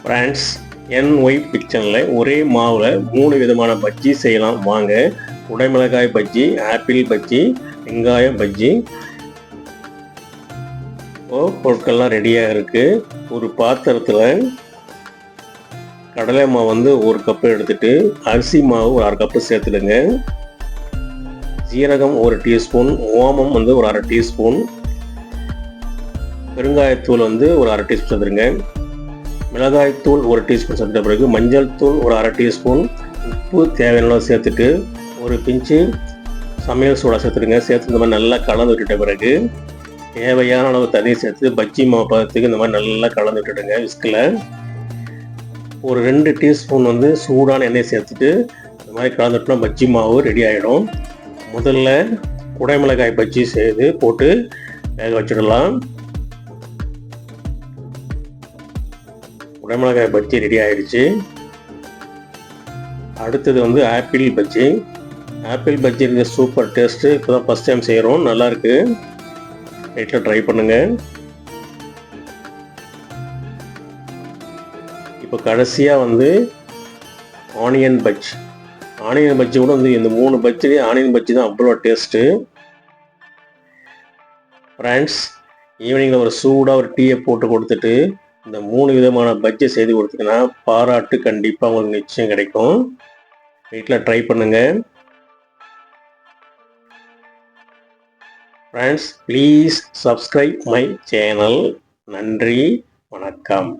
Friends, NY கிச்சனில் ஒரே மாவில் 3 விதமான பஜ்ஜி செய்யலாம் வாங்க. குடைமிளகாய் பஜ்ஜி, ஆப்பிள் பஜ்ஜி, வெங்காயம் பஜ்ஜி. பொருட்கள்லாம் ரெடியாக இருக்குது. ஒரு பாத்திரத்தில் கடலை மாவு வந்து 1 கப்பு எடுத்துட்டு அரிசி மாவு ஒரு 1/2 கப்பு சேர்த்துடுங்க. ஜீரகம் 1 டீஸ்பூன், ஓமம் வந்து ஒரு 1/2 டீஸ்பூன், பெருங்காயத்தூள் வந்து ஒரு 1/2 டீஸ்பூன் சேர்த்துருங்க. மிளகாய்த்தூள் 1 டீஸ்பூன் சேர்த்துட்ட பிறகு மஞ்சள் தூள் ஒரு 1/2 டீஸ்பூன், உப்பு தேவையான சேர்த்துட்டு ஒரு பிஞ்சு சமையல் சோடா சேர்த்துடுங்க. சேர்த்து இந்த மாதிரி நல்லா கலந்து விட்டுட்ட பிறகு தேவையான அளவு தண்ணி சேர்த்து பஜ்ஜி மாவு பதத்துக்கு இந்த மாதிரி நல்லா கலந்து விட்டுடுங்க. விஸ்கில் ஒரு 2 டீஸ்பூன் வந்து சூடான எண்ணெய் சேர்த்துட்டு இந்த மாதிரி கலந்துட்டோம்னா பஜ்ஜி மாவு ரெடி ஆகிடும். முதல்ல குடைமிளகாய் பஜ்ஜி செய்து போட்டு வேக வச்சிடலாம். குடைமிளகாய் பஜ்ஜி ரெடி ஆகிடுச்சு. அடுத்தது வந்து ஆப்பிள் பஜ்ஜி. ஆப்பிள் பஜ்ஜி இருக்க சூப்பர் டேஸ்ட்டு. இப்போ தான் ஃபஸ்ட் டைம் செய்கிறோம், நல்லாயிருக்கு. வீட்டில் ட்ரை பண்ணுங்கள். இப்போ கடைசியாக வந்து ஆனியன் பஜ்ஜி. ஆனியன் பஜ்ஜி கூட வந்து இந்த 3 பஜ்ஜிலேயே ஆனியன் பஜ்ஜி தான் அவ்வளோ டேஸ்ட்டு. ஃப்ரெண்ட்ஸ், ஈவினிங்கில் ஒரு சூடாக ஒரு டீயை போட்டு கொடுத்துட்டு இந்த 3 விதமான பஜ்ஜி செய்து கொடுத்தீங்கன்னா பாராட்டு கண்டிப்பாக உங்களுக்கு நிச்சயம் கிடைக்கும். வீட்டில் ட்ரை பண்ணுங்கள். Friends, please subscribe my channel. நன்றி, வணக்கம்.